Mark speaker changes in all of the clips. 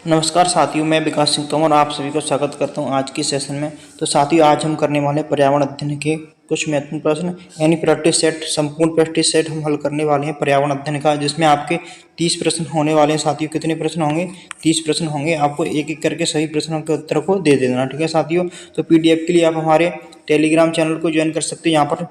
Speaker 1: नमस्कार साथियों, मैं विकास सिंह तोमर आप सभी को स्वागत करता हूं आज की सेशन में। तो साथियों, आज हम करने वाले पर्यावरण अध्ययन के कुछ महत्वपूर्ण प्रश्न यानी प्रैक्टिस सेट, संपूर्ण प्रैक्टिस सेट हम हल करने वाले हैं पर्यावरण अध्ययन का, जिसमें आपके 30 प्रश्न होने वाले हैं। साथियों, कितने प्रश्न होंगे? 30 प्रश्न होंगे। आपको एक एक करके सभी प्रश्नों के उत्तर को दे देना, ठीक है साथियों। तो पीडीएफ के लिए आप हमारे टेलीग्राम चैनल को ज्वाइन कर सकते हैं। यहाँ पर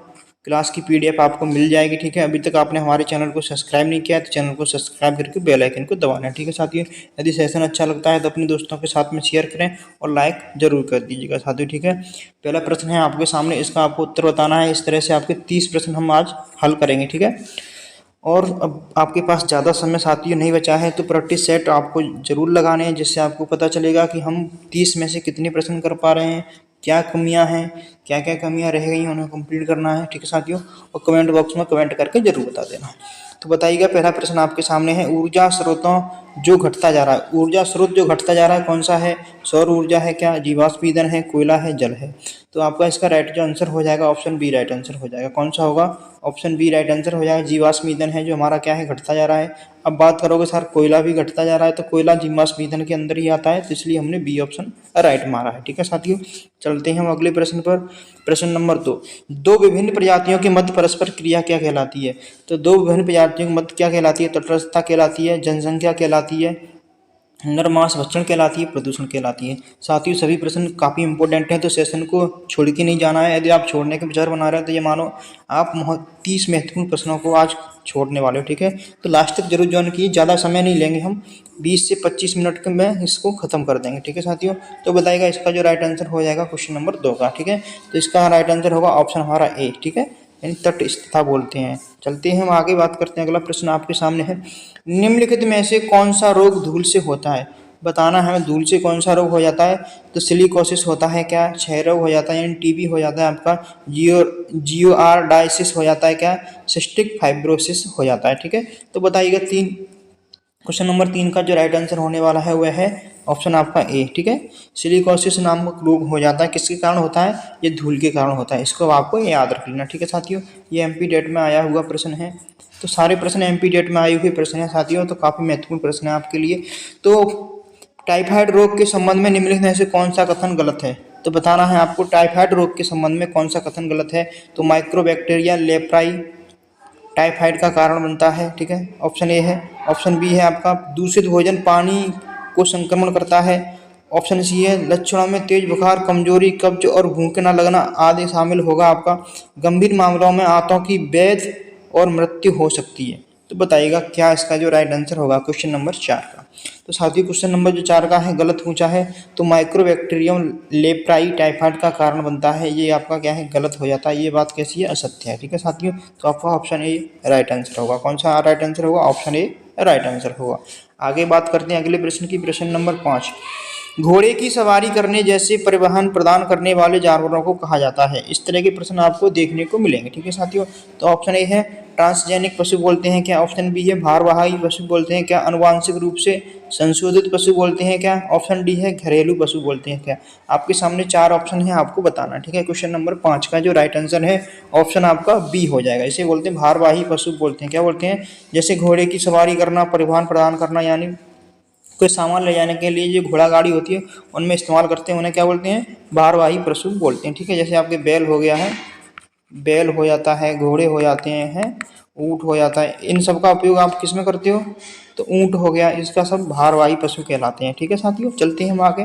Speaker 1: क्लास की पीडीएफ आपको मिल जाएगी, ठीक है। अभी तक आपने हमारे चैनल को सब्सक्राइब नहीं किया है तो चैनल को सब्सक्राइब करके बेल आइकन को दबाना है, ठीक है साथियों। यदि सेशन अच्छा लगता है तो अपने दोस्तों के साथ में शेयर करें और लाइक जरूर कर दीजिएगा साथियों, ठीक है। पहला प्रश्न है आपके सामने, इसका आपको उत्तर बताना है। इस तरह से आपके 30 प्रश्न हम आज हल करेंगे, ठीक है। और अब आपके पास ज़्यादा समय साथियों नहीं बचा है, तो प्रैक्टिस सेट आपको ज़रूर लगाने हैं, जिससे आपको पता चलेगा कि हम 30 में से कितने प्रश्न कर पा रहे हैं, क्या कमियां हैं, क्या क्या कमियां रह गई हैं, उन्हें कंप्लीट करना है, ठीक है साथियों। और कमेंट बॉक्स में कमेंट करके जरूर बता देना। तो बताइएगा, पहला प्रश्न आपके सामने है, ऊर्जा स्रोतों जो घटता जा रहा है। ऊर्जा स्रोत जो घटता जा रहा है कौन सा है? सौर ऊर्जा है क्या, जीवाश्म ईंधन है, कोयला है, जल है? तो आपका इसका राइट जो आंसर हो जाएगा ऑप्शन बी राइट आंसर हो जाएगा। कौन सा होगा? ऑप्शन बी राइट आंसर हो जाएगा। जीवाश्म ईंधन है जो हमारा क्या है, घटता जा रहा है। अब बात करोगे सर कोयला भी घटता जा रहा है, तो कोयला जीवाश्म ईंधन के अंदर ही आता है, तो इसलिए हमने बी ऑप्शन राइट मारा है, ठीक है साथियों। चलते हैं हम अगले प्रश्न पर। प्रश्न नंबर 2, दो विभिन्न प्रजातियों के मध्य परस्पर क्रिया क्या कहलाती है? तो दो विभिन्न प्रजातियों के मध्य क्या कहलाती है? तटस्थता कहलाती है, जनसंख्या कहलाती है, नरमांस भक्षण कहलाती है, प्रदूषण कहलाती है। साथियों, सभी प्रश्न काफ़ी इंपॉर्टेंट हैं, तो सेशन को छोड़ के नहीं जाना है। यदि आप छोड़ने के विचार बना रहे हैं तो ये मानो आप 30 महत्वपूर्ण प्रश्नों को आज छोड़ने वाले हो, ठीक है। तो लास्ट तक जरूर ज्वाइन कीजिए, ज़्यादा समय नहीं लेंगे हम, 20 से 25 मिनट में इसको खत्म कर देंगे, ठीक है साथियों। तो बताइएगा इसका जो राइट आंसर हो जाएगा क्वेश्चन नंबर 2 का, ठीक है। तो इसका राइट आंसर होगा ऑप्शन हमारा ए, ठीक है, यानी तटस्थता बोलते हैं। चलते हैं हम आगे, बात करते हैं। अगला प्रश्न आपके सामने है, निम्नलिखित में से कौन सा रोग धूल से होता है? बताना है हमें, धूल से कौन सा रोग हो जाता है? तो सिलिकोसिस होता है क्या, क्षय रोग हो जाता है यानी टीबी हो जाता है आपका, जियोआरडाइसिस हो जाता है क्या, सिस्टिक फाइब्रोसिस हो जाता है, ठीक है। तो बताइएगा क्वेश्चन नंबर 3 का जो राइट आंसर होने वाला है वह है ऑप्शन आपका ए, ठीक है। सिलिकोसिस नामक रोग हो जाता है, किसके कारण होता है? ये धूल के कारण होता है, इसको आपको याद रख लेना, ठीक है साथियों। ये एमपी डेट में आया हुआ प्रश्न है, तो सारे प्रश्न एमपी डेट में आए हुए प्रश्न हैं साथियों, तो काफ़ी महत्वपूर्ण प्रश्न है आपके लिए। तो टाइफाइड रोग के संबंध में निम्नलिखित में से कौन सा कथन गलत है? तो बताना है आपको, टाइफाइड रोग के संबंध में कौन सा कथन गलत है? तो माइक्रोबैक्टीरिया लेप्राई टाइफाइड का कारण बनता है, ठीक है, ऑप्शन ए है। ऑप्शन बी है आपका, दूषित भोजन पानी को संक्रमण करता है। ऑप्शन सी है, लक्षणों में तेज बुखार, कमजोरी, कब्ज और भूख न लगना आदि शामिल होगा आपका। गंभीर मामलों में आंतों की वैध और मृत्यु हो सकती है। तो बताइएगा क्या इसका जो राइट आंसर होगा क्वेश्चन नंबर 4 का? तो साथियों, क्वेश्चन नंबर जो 4 का है गलत पूछा है, तो माइक्रोबैक्टीरियम लेप्राई टाइफाइड का कारण बनता है, ये आपका क्या है, गलत हो जाता है। ये बात कैसी है? असत्य है, ठीक है साथियों। तो आपका ऑप्शन ए राइट आंसर होगा। कौन सा राइट आंसर होगा? ऑप्शन ए राइट आंसर होगा। आगे बात करते हैं अगले प्रश्न की। प्रश्न नंबर 5, घोड़े की सवारी करने जैसे परिवहन प्रदान करने वाले जानवरों को कहा जाता है? इस तरह के प्रश्न आपको देखने को मिलेंगे, ठीक है साथियों। तो ऑप्शन ए है, ट्रांसजेनिक पशु बोलते हैं क्या? ऑप्शन बी है, भारवाही पशु बोलते हैं क्या? अनुवांशिक रूप से संशोधित पशु बोलते हैं क्या? ऑप्शन डी है, घरेलू पशु बोलते हैं क्या? आपके सामने 4 ऑप्शन है, आपको बताना, ठीक है। क्वेश्चन नंबर 5 का जो राइट आंसर है ऑप्शन आपका बी हो जाएगा। इसे बोलते हैं भारवाही पशु बोलते हैं। क्या बोलते हैं? जैसे घोड़े की सवारी करना, परिवहन प्रदान करना, यानी कोई सामान ले जाने के लिए जो घोड़ा गाड़ी होती है उनमें इस्तेमाल करते हैं, उन्हें क्या बोलते हैं? भारवाही पशु बोलते हैं, ठीक है। जैसे आपके बैल हो गया है, बैल हो जाता है, घोड़े हो जाते हैं, ऊँट हो जाता है, इन सब का उपयोग आप किस में करते हो? तो ऊँट हो गया, इसका सब भारवाही पशु कहलाते हैं, ठीक है साथियों। चलते हैं हम आगे।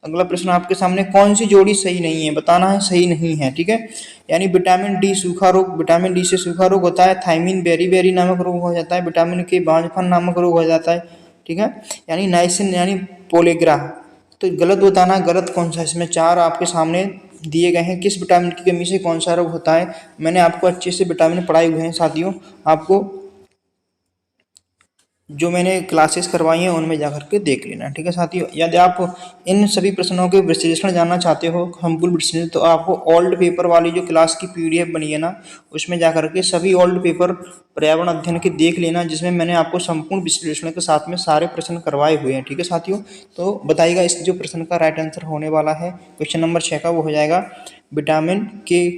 Speaker 1: अगला प्रश्न आपके सामने, कौन सी जोड़ी सही नहीं है? बताना है सही नहीं है, ठीक है। यानी विटामिन डी सूखा रोग, विटामिन डी से सूखा रोग होता है। थायमिन बेरी बेरी नामक रोग हो जाता है। विटामिन के बांझपन नामक रोग हो जाता है, ठीक है। यानी नाइसिन यानी पोलेग्रा। तो गलत बताना, गलत कौन सा? इसमें 4 आपके सामने दिए गए हैं, किस विटामिन की कमी से कौन सा रोग होता है? मैंने आपको अच्छे से विटामिन पढ़ाए हुए हैं साथियों, आपको जो मैंने क्लासेस करवाई हैं उनमें जाकर के देख लेना, ठीक है साथियों। यदि आप इन सभी प्रश्नों के विश्लेषण जानना चाहते हो, संपूर्ण विश्लेषण, तो आपको ओल्ड पेपर वाली जो क्लास की पीडीएफ बनी है ना, उसमें जाकर के सभी ओल्ड पेपर पर्यावरण अध्ययन के देख लेना, जिसमें मैंने आपको संपूर्ण विश्लेषण के साथ में सारे प्रश्न करवाए हुए हैं, ठीक है साथियों। तो बताइएगा इस जो प्रश्न का राइट आंसर होने वाला है क्वेश्चन नंबर 6 का, वो हो जाएगा विटामिन के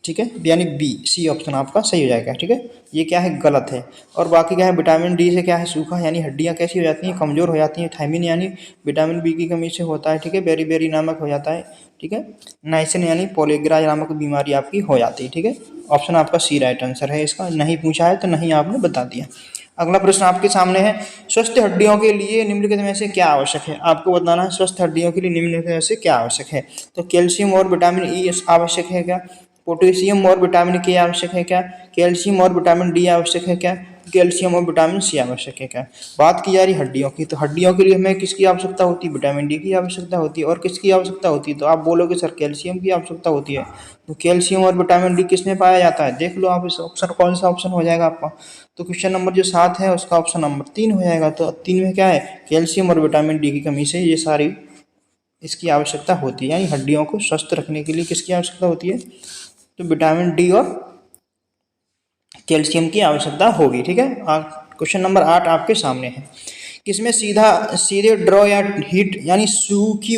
Speaker 1: ठीक है, यानी बी, सी ऑप्शन आपका सही हो जाएगा। ठीक है, ये क्या है, गलत है। और बाकी क्या है, विटामिन डी से क्या है, सूखा यानी हड्डियां कैसी हो जाती हैं, कमजोर हो जाती हैं। थायमिन यानी विटामिन बी की कमी से होता है। ठीक है, बेरी नामक हो जाता है। ठीक है, नाइसिन यानी पोलेग्रा नामक बीमारी आपकी हो जाती है। ठीक है, ऑप्शन आपका सी राइट आंसर है इसका। नहीं पूछा है तो नहीं आपने बता दिया। अगला प्रश्न आपके सामने है, स्वस्थ हड्डियों के लिए निम्नलिखित में से क्या आवश्यक है। आपको बताना है स्वस्थ हड्डियों के लिए निम्नलिखित में से क्या आवश्यक है। तो कैल्शियम और विटामिन ई आवश्यक है क्या, पोटेशियम और विटामिन के आवश्यक है क्या, कैल्शियम और विटामिन डी आवश्यक है क्या, कैल्शियम और विटामिन सी आवश्यक है क्या। बात की जा रही हड्डियों की, तो हड्डियों के लिए हमें किसकी आवश्यकता होती है, विटामिन डी की आवश्यकता होती है। और किसकी आवश्यकता होती है, तो आप बोलोगे सर कैल्शियम की आवश्यकता होती है। तो कैल्शियम और विटामिन डी किसमें पाया जाता है, देख लो आप इस ऑप्शन, कौन सा ऑप्शन हो जाएगा आपका। तो क्वेश्चन नंबर जो 7 है उसका ऑप्शन नंबर 3 हो जाएगा। तो 3 में क्या है, कैल्शियम और विटामिन डी की कमी से ये सारी इसकी आवश्यकता होती है, यानी हड्डियों को स्वस्थ रखने के लिए किसकी आवश्यकता होती है, तो विटामिन डी और कैल्शियम की आवश्यकता होगी। ठीक है, क्वेश्चन नंबर 8 आपके सामने है, किसमें सीधे ड्रॉ या हीट यानी सूखी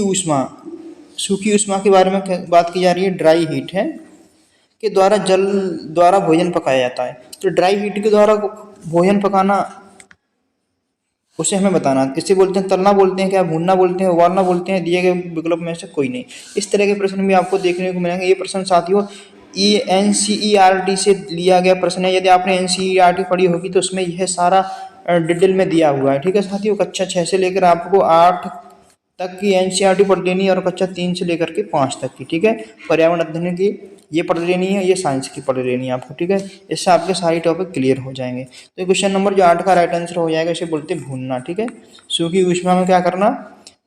Speaker 1: ऊष्मा के बारे में बात की जा रही है, ड्राई हीट है के द्वारा जल द्वारा भोजन पकाया जाता है। तो ड्राई हीट के द्वारा भोजन पकाना, उसे हमें बताना, इसे बोलते हैं तलना बोलते हैं क्या, भूनना बोलते हैं, उबालना बोलते हैं, दिए गए विकल्प में से कोई नहीं। इस तरह के प्रश्न भी आपको देखने को मिलेंगे। ये प्रश्न साथियों NCERT से लिया गया प्रश्न है। यदि आपने NCERT पढ़ी होगी तो उसमें यह सारा डिटेल में दिया हुआ है। ठीक है साथियों, कक्षा 6 से लेकर आपको 8 तक की NCERT पढ़ लेनी है और कक्षा 3 से लेकर के 5 तक की। ठीक है, पर्यावरण अध्ययन की ये पढ़ लेनी है, ये साइंस की पढ़ लेनी है आपको। ठीक है, इससे आपके सारे टॉपिक क्लियर हो जाएंगे। तो क्वेश्चन नंबर जो 8 का राइट आंसर हो जाएगा, इसे बोलते हैं भूनना। ठीक है, सूखी ऊष्मा में क्या करना,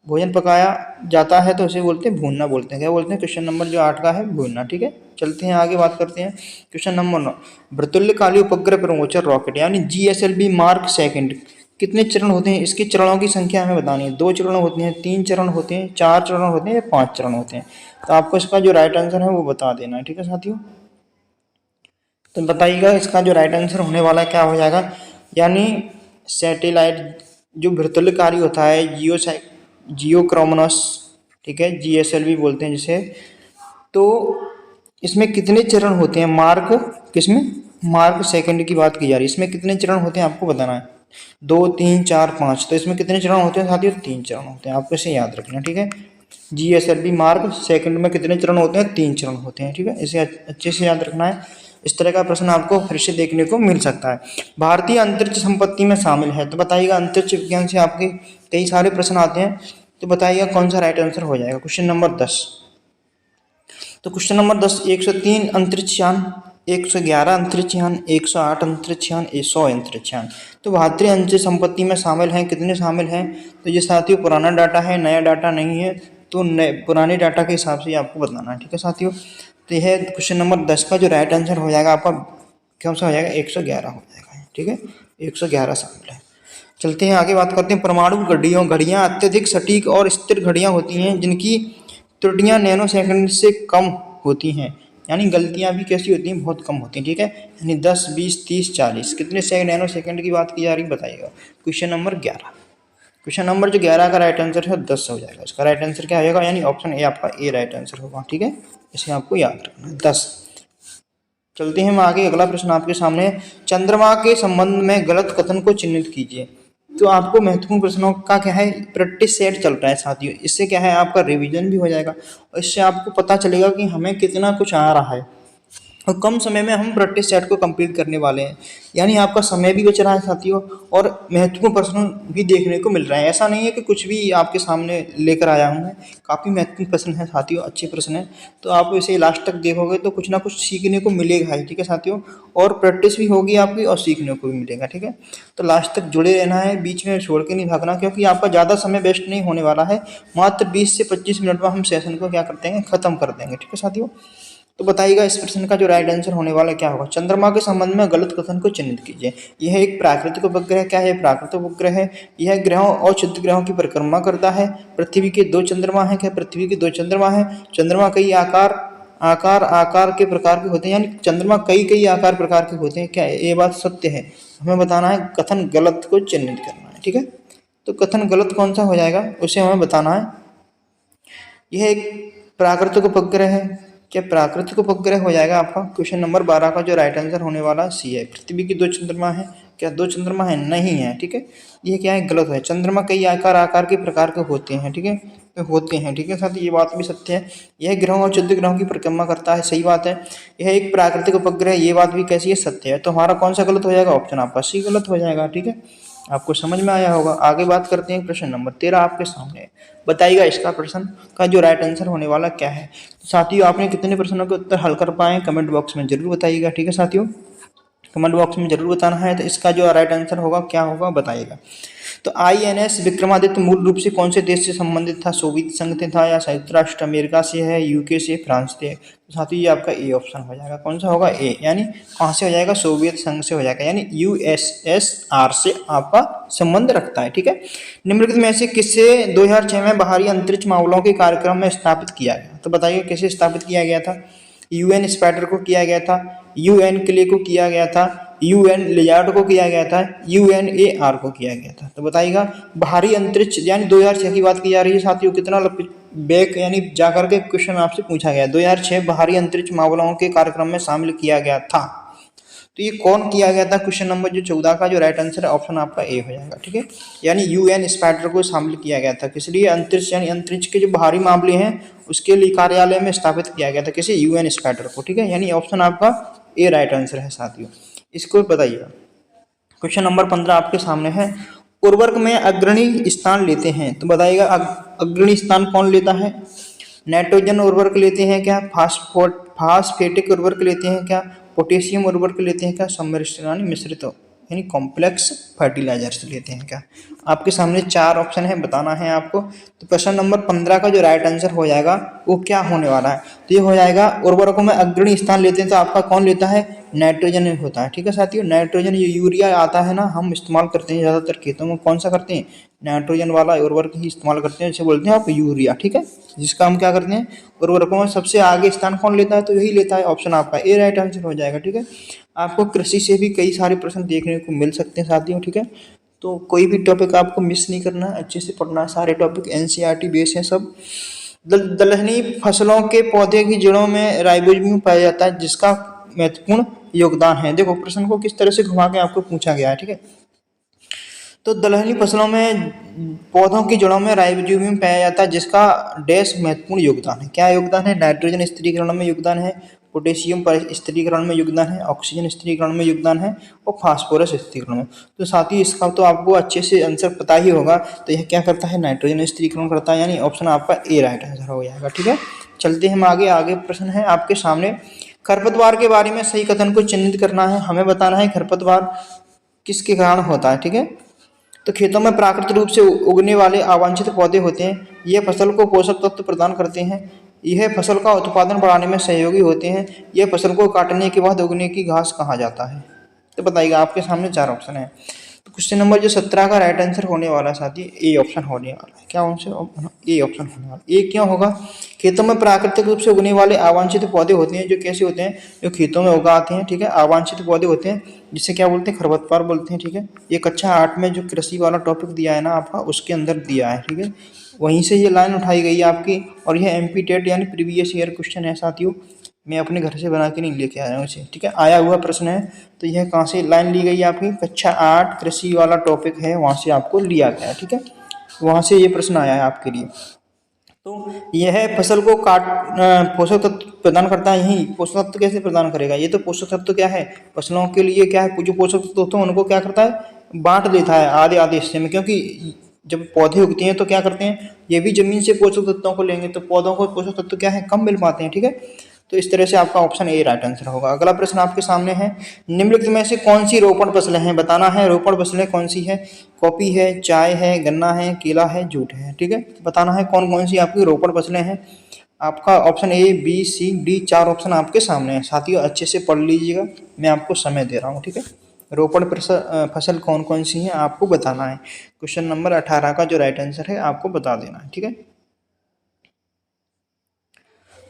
Speaker 1: भोजन पकाया जाता है तो उसे बोलते हैं भूनना बोलते हैं। क्या बोलते हैं, क्वेश्चन नंबर जो 8 का है भूनना। ठीक है, चलते हैं आगे बात करते हैं। क्वेश्चन नंबर 9, वृत्तुल्यकाली उपग्रह प्रमोचर रॉकेट यानी GSLV मार्क सेकंड कितने चरण होते हैं, इसके चरणों की संख्या हमें बतानी है। 2 चरण होते हैं, 3 चरण होते हैं, 4 चरण होते हैं या 5 चरण होते हैं। तो आपको इसका जो राइट आंसर है वो बता देना है। ठीक है साथियों, तो बताइएगा इसका जो राइट आंसर होने वाला है क्या हो जाएगा। यानी सैटेलाइट जो वृत्तुल्यकारी होता है, जियोक्रोमनस, ठीक है, GSLV बोलते हैं जिसे। तो इसमें कितने चरण होते हैं, मार्क सेकंड की बात की जा रही है। इसमें कितने चरण होते हैं आपको बताना है, 2, 3, 4, 5। तो इसमें कितने चरण होते हैं साथियों, 3 चरण होते हैं, आपको इसे याद रखना। ठीक है, GSLV मार्क सेकंड में कितने चरण होते हैं, 3 चरण होते हैं। ठीक है, इसे अच्छे से याद रखना है। इस तरह का प्रश्न आपको फिर से देखने को मिल सकता है। भारतीय अंतरिक्ष संपत्ति में शामिल है, तो बताइएगा अंतरिक्ष विज्ञान से आपके कई सारे प्रश्न आते हैं। तो बताइएगा कौन सा राइट आंसर हो जाएगा। क्वेश्चन नंबर 10, तो क्वेश्चन नंबर 10, 103 अंतरिक्ष यान, 111 अंतरिक्ष यान, 108 अंतरिक्ष यान, 100 अंतरिक्ष यान। तो भारतीय अंतरिक्ष संपत्ति में शामिल हैं, कितने शामिल हैं, तो ये साथियों पुराना डाटा है, नया डाटा नहीं है। तो पुराने डाटा के हिसाब से आपको बताना है। ठीक है साथियों, तो यह क्वेश्चन नंबर 10 का जो राइट आंसर हो जाएगा आपका कौन सा हो जाएगा, 111 हो जाएगा। ठीक है, 111 शामिल है। चलते हैं आगे बात करते हैं। परमाणु घड़ियां अत्यधिक सटीक और स्थिर घड़ियां होती हैं जिनकी त्रुटियां नैनो सेकंड से कम होती हैं, यानी गलतियां भी कैसी होती हैं, बहुत कम होती हैं। ठीक है, यानी 10, 20, 30, 40 कितने नैनो सेकंड की बात की जा रही है बताइएगा। क्वेश्चन नंबर 11, क्वेश्चन नंबर जो 11 का राइट आंसर है 10 हो जाएगा। इसका राइट आंसर क्या होगा, यानी ऑप्शन ए आपका ए राइट आंसर होगा। ठीक है, इसे आपको याद रखना है, 10। चलते हैं हम आगे, अगला प्रश्न आपके सामने है, चंद्रमा के संबंध में गलत कथन को चिन्हित कीजिए। तो आपको महत्वपूर्ण प्रश्नों का क्या है, प्रैक्टिस सेट चल रहा है साथियों। इससे क्या है, आपका रिवीजन भी हो जाएगा और इससे आपको पता चलेगा कि हमें कितना कुछ आ रहा है और कम समय में हम प्रैक्टिस सेट को कंप्लीट करने वाले हैं। यानी आपका समय भी बच रहा है साथियों और महत्वपूर्ण प्रश्न भी देखने को मिल रहा है। ऐसा नहीं है कि कुछ भी आपके सामने लेकर आया हूँ मैं, काफ़ी महत्वपूर्ण प्रश्न है साथियों, अच्छे प्रश्न है। तो आप इसे लास्ट तक देखोगे तो कुछ ना कुछ सीखने को मिलेगा ही। ठीक है साथियों, और प्रैक्टिस भी होगी आपकी और सीखने को भी मिलेगा। ठीक है, तो लास्ट तक जुड़े रहना है, बीच में छोड़ के नहीं भागना, क्योंकि आपका ज़्यादा समय वेस्ट नहीं होने वाला है। मात्र 20 से 25 मिनट में हम सेशन को क्या करते हैं, खत्म कर देंगे। ठीक है साथियों, तो बताइएगा इस प्रश्न का जो राइट आंसर होने वाला क्या होगा। चंद्रमा के संबंध में गलत कथन को चिन्हित कीजिए। यह एक प्राकृतिक उपग्रह, क्या है, प्राकृतिक उपग्रह है। यह ग्रहों और क्षुद्र ग्रहों की परिक्रमा करता है। पृथ्वी के 2 चंद्रमा हैं, क्या पृथ्वी के 2 चंद्रमा हैं। चंद्रमा कई आकार के प्रकार के होते हैं, यानी चंद्रमा कई आकार प्रकार के होते हैं। क्या ये बात सत्य है, हमें बताना है, कथन गलत को चिन्हित करना है। ठीक है, तो कथन गलत कौन सा हो जाएगा उसे हमें बताना है। यह एक प्राकृतिक उपग्रह है, क्या प्राकृतिक उपग्रह हो जाएगा आपका क्वेश्चन नंबर 12 का जो राइट आंसर होने वाला सी है। पृथ्वी की 2 चंद्रमा है, क्या 2 चंद्रमा है? नहीं है, ठीक है, ये क्या है, गलत है। चंद्रमा कई आकार के प्रकार के होते हैं, ठीक है, तो होते हैं, ठीक है साथ ही ये बात भी सत्य है। यह ग्रहों और क्षुद्र ग्रहों की परिक्रमा करता है, सही बात है। यह एक प्राकृतिक उपग्रह, ये बात भी कैसी है, सत्य है। तो हमारा कौन सा गलत हो जाएगा? ऑप्शन आपका सी गलत हो जाएगा, ठीक है। आपको समझ में आया होगा। आगे बात करते हैं, प्रश्न नंबर 13 आपके सामने है। बताइएगा इसका प्रश्न का जो राइट आंसर होने वाला क्या है। तो साथियों आपने कितने प्रश्नों के उत्तर हल कर पाए कमेंट बॉक्स में जरूर बताइएगा, ठीक है साथियों, कमेंट बॉक्स में जरूर बताना है। तो इसका जो राइट आंसर होगा क्या होगा बताइएगा। तो INS विक्रमादित्य मूल रूप से कौन से देश से संबंधित था? सोवियत संघ से था या संयुक्त राष्ट्र अमेरिका से है, यूके से, फ्रांस से? तो साथियों ये आपका ए ऑप्शन हो जाएगा। कौन सा होगा? ए, यानी कहाँ से हो जाएगा? सोवियत संघ से हो जाएगा, यानी USSR से आपका संबंध रखता है, ठीक है। निम्नलिखित में से किसे 2006 में बाहरी अंतरिक्ष मामलों के कार्यक्रम में स्थापित किया गया? तो बताइए किसे स्थापित किया गया था? UN स्पाइडर को किया गया था, UN क्ले को किया गया था, UN लिजार्ड को किया गया था, UNAR को किया गया था। तो बताइएगा बाहरी अंतरिक्ष यानी 2006 की बात की जा रही है साथियों। कितना बैक यानी जाकर के क्वेश्चन आपसे पूछा गया, 2006 बाहरी अंतरिक्ष मामलों के कार्यक्रम में शामिल किया गया था। तो ये कौन किया गया था? क्वेश्चन नंबर जो 14 का जो राइट आंसर है ऑप्शन आपका ए हो जाएगा, ठीक है। यानी UN स्पाइडर को शामिल किया गया था, किस लिए? अंतरिक्ष यानी अंतरिक्ष के जो बाहरी मामले हैं उसके लिए कार्यालय में स्थापित किया गया था, किसे? UN स्पाइडर को, ठीक है। यानी ऑप्शन आपका ए राइट आंसर है साथियों। इसको बताइएगा। क्वेश्चन नंबर 15 आपके सामने है। उर्वरक में अग्रणी स्थान लेते हैं, तो बताइएगा अग्रणी स्थान कौन लेता है? नाइट्रोजन उर्वरक लेते हैं क्या? फास्फेटिक उर्वरक लेते हैं क्या? पोटेशियम उर्वरक लेते हैं क्या? सम्मिश्र यानी मिश्रित यानी कॉम्प्लेक्स फर्टिलाइजर्स लेते हैं क्या? आपके सामने 4 ऑप्शन है, बताना है आपको। तो प्रश्न नंबर 15 का जो राइट आंसर हो जाएगा वो क्या होने वाला है? तो ये हो जाएगा उर्वरकों में अग्रणी स्थान लेते हैं, तो आपका कौन लेता है? नाइट्रोजन होता है, ठीक है साथियों। नाइट्रोजन ये यूरिया आता है ना, हम इस्तेमाल करते हैं ज़्यादातर खेतों में, कौन सा करते हैं? नाइट्रोजन वाला उर्वरक ही इस्तेमाल करते हैं, जिसे बोलते हैं आप यूरिया, ठीक है। जिसका हम क्या करते हैं? उर्वरकों में सबसे आगे स्थान कौन लेता है? तो यही लेता है, ऑप्शन आपका ए राइट आंसर हो जाएगा, ठीक है। आपको कृषि से भी कई सारे प्रश्न देखने को मिल सकते हैं साथियों, ठीक है। तो कोई भी टॉपिक आपको मिस नहीं करना, अच्छे से पढ़ना है। सारे टॉपिक NCERT बेस हैं सब। दलहनी फसलों के पौधे की जड़ों में राइजोबियम पाया जाता है, जिसका महत्वपूर्ण योगदान है। देखो प्रश्न को किस तरह से घुमा के आपको पूछा गया है, ठीक है। तो दलहनी फसलों में पौधों की जड़ों में राइजोबियम पाया जाता है, जिसका डैश महत्वपूर्ण योगदान है। क्या योगदान है? नाइट्रोजन स्थिरीकरण में योगदान है, पोटेशियम स्थिरीकरण में योगदान है, ऑक्सीजन स्थिरीकरण में योगदान है और फास्फोरस स्थिरीकरण में। तो साथ ही इसका तो आपको अच्छे से आंसर पता ही होगा। तो यह क्या करता है? नाइट्रोजन स्थिरीकरण करता है, यानी ऑप्शन आपका ए राइट आंसर हो जाएगा, ठीक है। चलते हैं हम आगे प्रश्न है आपके सामने। खरपतवार के बारे में सही कथन को चिन्हित करना है, हमें बताना है खरपतवार किसके कारण होता है, ठीक है। तो खेतों में प्राकृतिक रूप से उगने वाले अवांछित पौधे होते हैं, ये फसल को पोषक तत्व प्रदान करते हैं, यह फसल का उत्पादन बढ़ाने में सहयोगी होते हैं, यह फसल को काटने के बाद उगने की घास कहा जाता है। तो बताइएगा, आपके सामने 4 ऑप्शन है। तो क्वेश्चन नंबर जो 17 का राइट आंसर होने वाला साथी ए ऑप्शन होने वाला है। क्या आंसर? ए ऑप्शन होने वाला। ए क्यों होगा? खेतों में प्राकृतिक रूप से उगने वाले अवांछित पौधे होते हैं, जो कैसे होते हैं? जो खेतों में उगाते हैं, ठीक है, अवांछित पौधे होते हैं, जिसे क्या बोलते हैं? खरपतवार बोलते हैं, ठीक है। ये कक्षा 8 में जो कृषि वाला टॉपिक दिया है ना आपका, उसके अंदर दिया है, ठीक है। वहीं से ये लाइन उठाई गई है आपकी, और यह MP टेट यानी प्रीवियस ईयर क्वेश्चन है साथियों। मैं अपने घर से बना के नहीं लेके आया हूँ इसे, ठीक है, आया हुआ प्रश्न है। तो यह कहाँ से लाइन ली गई है? आपकी कक्षा 8 कृषि वाला टॉपिक है, वहाँ से आपको लिया गया है, ठीक है। वहाँ से ये प्रश्न आया है आपके लिए। तो यह फसल को पोषक तत्व प्रदान करता है। यही पोषक तत्व कैसे प्रदान करेगा? ये तो पोषक तत्व क्या है? फसलों के लिए क्या है? जो पोषक तत्व होते हैं उनको क्या करता है? बांट देता है आधे आधे हिस्से में, क्योंकि जब पौधे उगते हैं तो क्या करते हैं? ये भी जमीन से पोषक तत्वों को लेंगे, तो पौधों को पोषक तत्व क्या है? कम मिल पाते हैं, ठीक है। तो इस तरह से आपका ऑप्शन ए राइट आंसर होगा। अगला प्रश्न आपके सामने है। निम्नलिखित में से कौन सी रोपण फसलें हैं? बताना है रोपण फसलें कौन सी है? कॉफी है, चाय है, गन्ना है, केला है, जूट है, ठीक है। बताना है कौन कौन सी आपकी रोपण फसलें हैं। आपका option A, B, C, D 4 option आपके सामने हैं साथियों, अच्छे से पढ़ लीजिएगा, मैं आपको समय दे रहा हूँ, ठीक है। रोपण फसल कौन कौन सी है आपको बताना है। क्वेश्चन नंबर 18 का जो राइट आंसर है आपको बता देना है, ठीक है।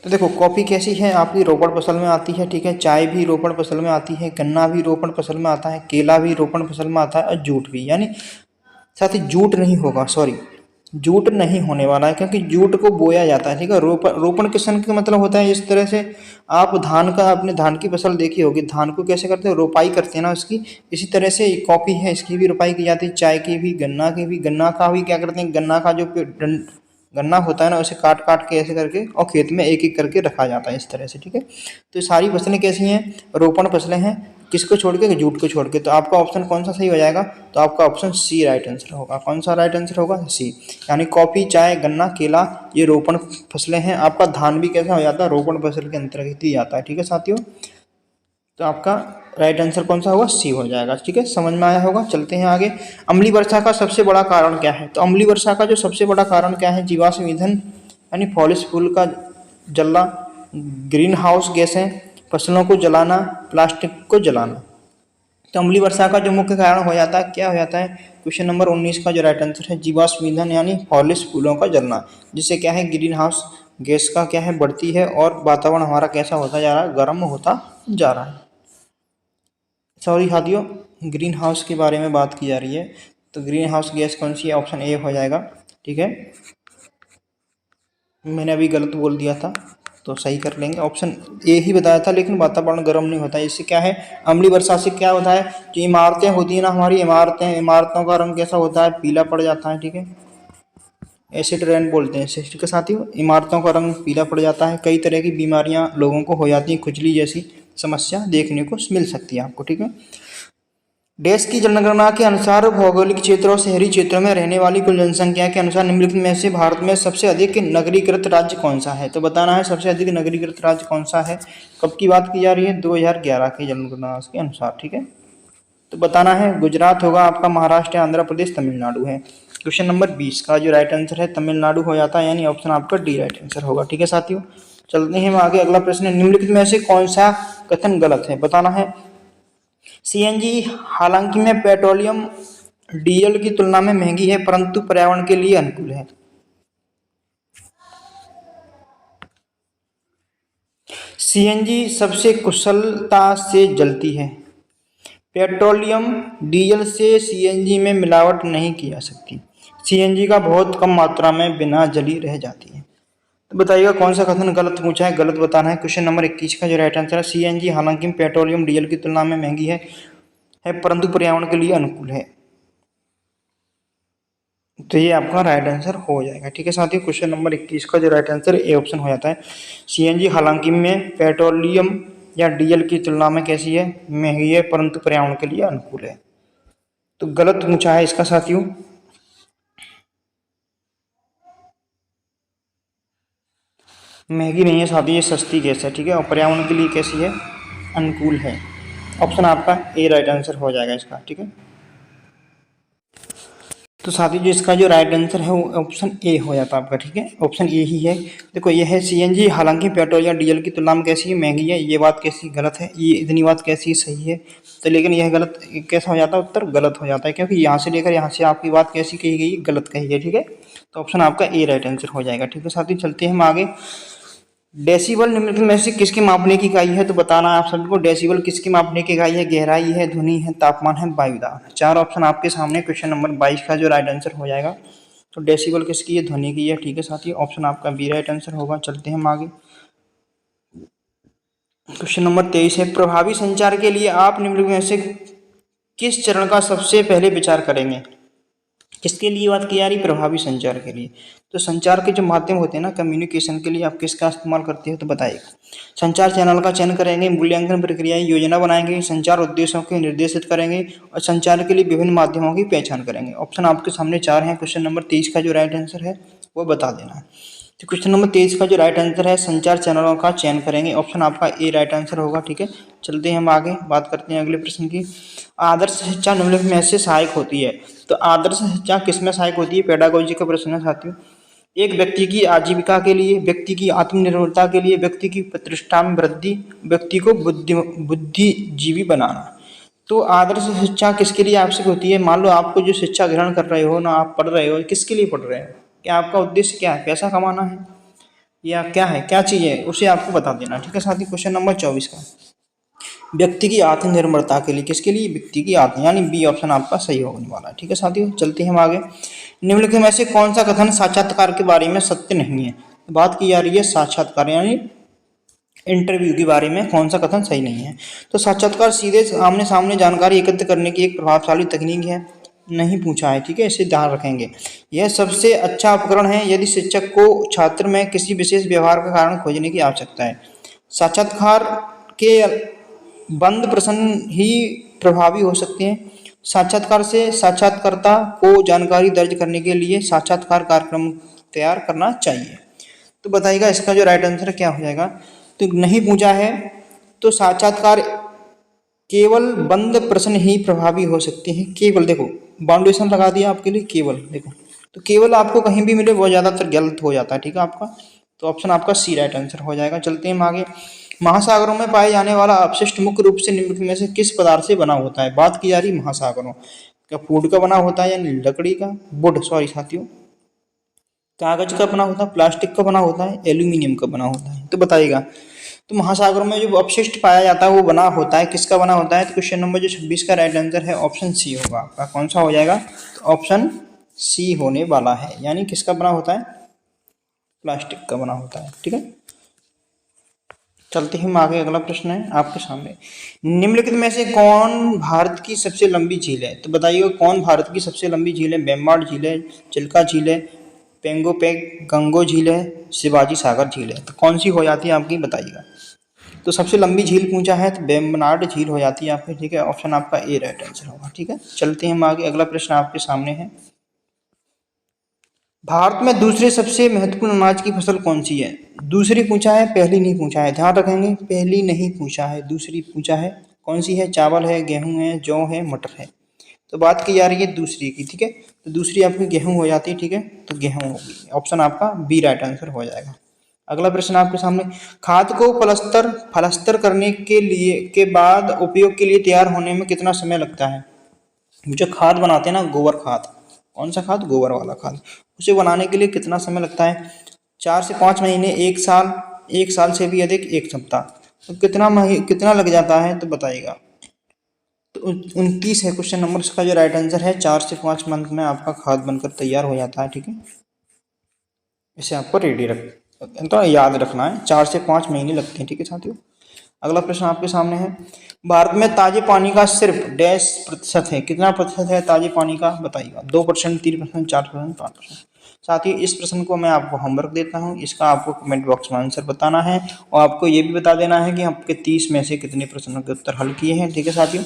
Speaker 1: तो देखो कॉफ़ी कैसी है? आपकी रोपण फसल में आती है, ठीक है। चाय भी रोपण फसल में आती है, गन्ना भी रोपण फसल में आता है, केला भी रोपण फसल में आता है, और जूट भी, यानी साथ ही जूट नहीं होगा, सॉरी, जूट नहीं होने वाला है, क्योंकि जूट को बोया जाता है, ठीक है। रोपण किसान का मतलब होता है इस तरह से, आप आपने धान की फसल देखी होगी, धान को कैसे करते हैं, रोपाई करते हैं ना उसकी। इसी तरह से कॉफी है, इसकी भी रोपाई की जाती है, चाय की भी, गन्ना की भी। गन्ना का भी क्या करते हैं, गन्ना का जो गन्ना होता है ना, उसे काट काट के ऐसे करके और खेत में एक एक करके रखा जाता है इस तरह से, ठीक है। तो ये सारी फसलें कैसी हैं, रोपण फसलें हैं, किसको छोड़ के, जूट को छोड़ के। तो आपका ऑप्शन कौन सा सही हो जाएगा, तो आपका ऑप्शन सी राइट आंसर होगा। कौन सा राइट आंसर होगा, सी। यानी कॉफी, चाय, गन्ना, केला ये रोपण फसलें हैं। आपका धान भी कैसा हो जाता है, रोपण फसल के अंतर्गत ही आता है, ठीक है साथियों। तो आपका राइट आंसर कौन सा होगा, सी हो जाएगा, ठीक है। समझ में आया होगा। चलते हैं आगे। अम्लीय वर्षा का सबसे बड़ा कारण क्या है, तो अम्लीय वर्षा का जो सबसे बड़ा कारण क्या है, जीवाश्म ईंधन यानी फॉसिल फ्यूल का जलना, ग्रीन हाउस गैसें, फसलों को जलाना, प्लास्टिक को जलाना। तो अम्लीय वर्षा का जो मुख्य कारण हो जाता है, क्या हो जाता है, क्वेश्चन नंबर 19 का जो राइट आंसर है, जीवाश्म ईंधन यानी फॉसिल फ्यूलों का जलना, जिससे क्या है, ग्रीन हाउस गैस का क्या है, बढ़ती है और वातावरण हमारा कैसा होता जा रहा है, गर्म होता जा रहा है। सॉरी साथियों, ग्रीन हाउस के बारे में बात की जा रही है। तो ग्रीन हाउस गैस कौन सी है, ऑप्शन ए हो जाएगा, ठीक है। मैंने अभी गलत बोल दिया था, तो सही कर लेंगे। ऑप्शन ए ही बताया था, लेकिन वातावरण गर्म नहीं होता है। इससे क्या है, अम्लीय वर्षा से क्या होता है, जो इमारतें होती है ना हमारी, इमारतों का रंग कैसा होता है, पीला पड़ जाता है, ठीक है। एसिड रेन बोलते हैं इसे, ठीक है साथियों। इमारतों का रंग पीला पड़ जाता है, कई तरह की बीमारियां लोगों को हो जाती हैं, खुजली जैसी समस्या देखने को मिल सकती है आपको, ठीक है। देश की जनगणना के अनुसार भौगोलिक क्षेत्र और शहरी क्षेत्रों में रहने वाली कुल जनसंख्या के अनुसार निम्नलिखित में से भारत में सबसे अधिक नगरीकृत राज्य कौन सा है। तो बताना है सबसे अधिक नगरीकृत राज्य कौन सा है। कब की बात की जा रही है, 2011 की जनगणना के अनुसार, ठीक है। तो बताना है, गुजरात होगा आपका, महाराष्ट्र, आंध्र प्रदेश, तमिलनाडु है। क्वेश्चन नंबर 20 का जो राइट आंसर है, तमिलनाडु हो जाता है, यानी ऑप्शन आपका डी राइट आंसर होगा, ठीक है साथियों। चलते हैं आगे। अगला प्रश्न है, निम्नलिखित में से कौन सा कथन गलत है। बताना है, सीएनजी हालांकि में पेट्रोलियम डीजल की तुलना में महंगी है, परंतु पर्यावरण के लिए अनुकूल है। सीएनजी सबसे कुशलता से जलती है। पेट्रोलियम डीजल से सीएनजी में मिलावट नहीं की जा सकती। सीएनजी का बहुत कम मात्रा में बिना जली रह जाती है। तो बताइएगा कौन सा कथन गलत पूछा है, गलत बताना है। क्वेश्चन नंबर 21 का जो राइट आंसर है, सीएनजी हालांकि पेट्रोलियम डीजल की तुलना में महंगी है परंतु पर्यावरण के लिए अनुकूल है। तो ये आपका राइट आंसर हो जाएगा, ठीक है साथियों। क्वेश्चन नंबर 21 का जो राइट आंसर ए ऑप्शन हो जाता है, सीएनजी हालांकि में पेट्रोलियम या डीजल की तुलना में कैसी है, महंगी है परंतु पर्यावरण के लिए अनुकूल है। तो गलत पूछा है इसका साथियों, महंगी नहीं है साथियों, ये सस्ती गैस है, ठीक है। और पर्यावरण के लिए कैसी है, अनुकूल है। ऑप्शन आपका ए राइट आंसर हो जाएगा इसका, ठीक है। तो साथियों जो इसका जो राइट आंसर है वो ऑप्शन ए हो जाता है आपका, ठीक है। ऑप्शन ए ही है। देखो ये है, सीएनजी हालांकि पेट्रोल या डीजल की तुलना में कैसी है, महंगी है, ये बात कैसी गलत है, ये इतनी बात कैसी सही है। तो लेकिन यह गलत कैसा हो जाता है, उत्तर गलत हो जाता है, क्योंकि यहाँ से लेकर यहाँ से आपकी बात कैसी कही गई, गलत कही है, ठीक है। तो ऑप्शन आपका ए राइट आंसर हो जाएगा, ठीक है साथियों। चलते हैं हम आगे। डेसिबल निम्नलिखित में से किसकी मापने की इकाई है। तो बताना है आप सभी को, डेसिबल किसकी मापने की इकाई है, गहराई है, ध्वनि है, तापमान है, वायुदाब। चार ऑप्शन आपके सामने। क्वेश्चन नंबर 22 का जो राइट आंसर हो जाएगा, तो डेसिबल किसकी है, ध्वनि की है, ठीक है साथियों। ऑप्शन आपका बी राइट आंसर होगा। चलते हैं हम आगे। क्वेश्चन नंबर 23 है, प्रभावी संचार के लिए आप निम्नलिखित में से किस चरण का सबसे पहले विचार करेंगे। किसके लिए बात की जा रही, प्रभावी संचार के लिए। तो संचार के जो माध्यम होते हैं ना, कम्युनिकेशन के लिए आप किसका इस्तेमाल करते हो, तो बताइए। संचार चैनल का चयन करेंगे, मूल्यांकन प्रक्रियाएं, योजना बनाएंगे, संचार उद्देश्यों को निर्देशित करेंगे और संचार के लिए विभिन्न माध्यमों की पहचान करेंगे। ऑप्शन आपके सामने चार हैं। क्वेश्चन नंबर 23 का जो राइट आंसर है वो बता देना है। तो क्वेश्चन नंबर 23 का जो राइट आंसर है, संचार चैनलों का चयन करेंगे। ऑप्शन आपका ए राइट आंसर होगा, ठीक है। चलते हैं हम आगे, बात करते हैं अगले प्रश्न की। आदर्श शिक्षा निम्नलिखित में से सहायक होती है। तो आदर्श शिक्षा किसमें सहायक होती है, पेडागोजी का प्रश्न है साथियों। एक व्यक्ति की आजीविका के लिए, व्यक्ति की आत्मनिर्भरता के लिए, व्यक्ति की प्रतिष्ठा में वृद्धि, व्यक्ति को बुद्धिजीवी बनाना। तो आदर्श शिक्षा किसके लिए आवश्यक होती है। मान लो आपको जो शिक्षा ग्रहण कर रहे हो ना, आप पढ़ रहे हो, किसके लिए पढ़ रहे हो, क्या आपका उद्देश्य क्या है, पैसा कमाना है या क्या है, क्या चीज़ है, उसे आपको बता देना, ठीक है साथी। क्वेश्चन नंबर 24 का व्यक्ति की आत्मनिर्भरता के लिए, किसके लिए? व्यक्ति की आत्म, यानी बी ऑप्शन आपका सही होने वाला है। ठीक है साथियों, चलते हैं हम आगे। निम्नलिखित में से कौन सा कथन साक्षात्कार के बारे में सत्य नहीं है? बात की जा रही है साक्षात्कार यानी इंटरव्यू के बारे में कौन सा कथन सही नहीं है? तो साक्षात्कार सीधे आमने सामने जानकारी एकत्र करने की एक प्रभावशाली तकनीक है, नहीं पूछा है। ठीक है, इसे ध्यान रखेंगे। यह सबसे अच्छा उपकरण है यदि शिक्षक को छात्र में किसी विशेष व्यवहार का कारण खोजने की आवश्यकता है। साक्षात्कार के बंद प्रश्न ही प्रभावी हो सकते हैं। साक्षात्कार से साक्षात्कारकर्ता को जानकारी दर्ज करने के लिए साक्षात्कार कार्यक्रम तैयार करना चाहिए। तो बताइएगा इसका जो राइट आंसर क्या हो जाएगा? तो नहीं पूछा है, तो साक्षात्कार केवल बंद प्रश्न ही प्रभावी हो सकते हैं। केवल देखो बाउंडेशन लगा दिया आपके लिए, केवल देखो, तो केवल आपको कहीं भी मिले वो ज़्यादातर गलत हो जाता है। ठीक है आपका, तो ऑप्शन आपका सी राइट आंसर हो जाएगा। चलते हैं हम आगे। महासागरों में पाए जाने वाला अपशिष्ट मुख्य रूप से निम्नलिखित में से किस पदार्थ से बना होता है? बात की जा रही महासागरों का, फूड का बना होता है यानी लकड़ी का, वुड सॉरी साथियों, कागज का बना होता है, प्लास्टिक का बना होता है, एल्यूमिनियम का बना होता है। तो बताइएगा, तो महासागरों में जो अपशिष्ट पाया जाता है वो बना होता है, किसका बना होता है? तो क्वेश्चन नंबर जो 26 का राइट आंसर है ऑप्शन सी होगा आपका। कौन सा हो जाएगा? तो ऑप्शन सी होने वाला है, यानी किसका बना होता है? प्लास्टिक का बना होता है। ठीक है, चलते हैं आगे। अगला प्रश्न है आपके सामने, निम्नलिखित में से कौन भारत की सबसे लंबी झील है? तो बताइएगा कौन भारत की सबसे लंबी झील है? बेम्बाड झील है, चिल्का झील है, पेंगोपेक गंगो झील है, शिवाजी सागर झील है। तो कौन सी हो जाती है आपकी? बताइएगा। तो सबसे लंबी झील पूछा है तो बेम्बनाड झील हो जाती है आपकी। ठीक है, ऑप्शन आपका ए राइट आंसर होगा। ठीक है, चलते हैं हम आगे। अगला प्रश्न आपके सामने है, भारत में दूसरे सबसे महत्वपूर्ण अनाज की फसल कौन सी है? दूसरी पूछा है, पहली नहीं पूछा है, ध्यान रखेंगे। पहली नहीं पूछा है, दूसरी पूछा है। कौन सी है? चावल है, गेहूं है, जौ है, मटर है। तो बात की जा रही है दूसरी की। ठीक है, तो दूसरी आपकी गेहूं हो जाती है। ठीक है, तो गेहूं होगी, ऑप्शन आपका बी राइट आंसर हो जाएगा। अगला प्रश्न आपके सामने, खाद को फलस्तर करने के लिए के बाद उपयोग के लिए तैयार होने में कितना समय लगता है? जो खाद बनाते हैं ना, गोबर खाद, कौन सा खाद? गोबर वाला खाद, उसे बनाने के लिए कितना समय लगता है? 4 से 5 महीने, 1 साल से भी अधिक, 1 सप्ताह। तो कितना लग जाता है? तो बताइएगा। तो 29 है क्वेश्चन नंबर, इसका जो राइट आंसर है 4 से 5 मंथ में आपका खाद बनकर तैयार हो जाता है। ठीक है, इसे आपको रेडी तो याद रखना है, 4 से 5 महीने लगते हैं। ठीक है साथियों, अगला प्रश्न आपके सामने है, भारत में ताजे पानी का सिर्फ डैश प्रतिशत है? कितना प्रतिशत है ताजे पानी का? बताइएगा। 2%, 3%, 4%, 5%। साथ ही इस प्रश्न को मैं आपको होमवर्क देता हूं, इसका आपको कमेंट बॉक्स में आंसर बताना है और आपको ये भी बता देना है कि आपके 30 में से कितने प्रश्नों के उत्तर हल किए हैं। ठीक है साथियों,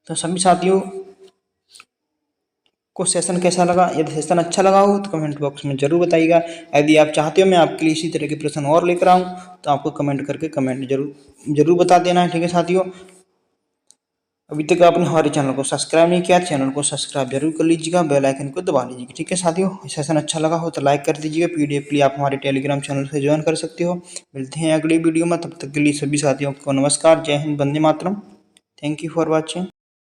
Speaker 1: तो सभी साथियों को सेशन कैसा लगा? यदि सेशन अच्छा लगा हो तो कमेंट बॉक्स में जरूर बताइएगा। यदि आप चाहते हो मैं आपके लिए इसी तरह के प्रश्न और लेकर आऊँ तो आपको कमेंट करके कमेंट जरूर बता देना है। ठीक है साथियों, अभी तक आपने हमारे चैनल को सब्सक्राइब नहीं किया, चैनल को सब्सक्राइब जरूर कर लीजिएगा, बेल आइकन को दबा लीजिएगा। ठीक है साथियों, सेशन अच्छा लगा हो तो लाइक कर दीजिएगा। पीडीएफ के लिए आप हमारे टेलीग्राम चैनल से ज्वाइन कर सकते हो। मिलते हैं अगली वीडियो में, तब तक के लिए सभी साथियों को नमस्कार, जय हिंद, वंदे मातरम। Thank you for watching.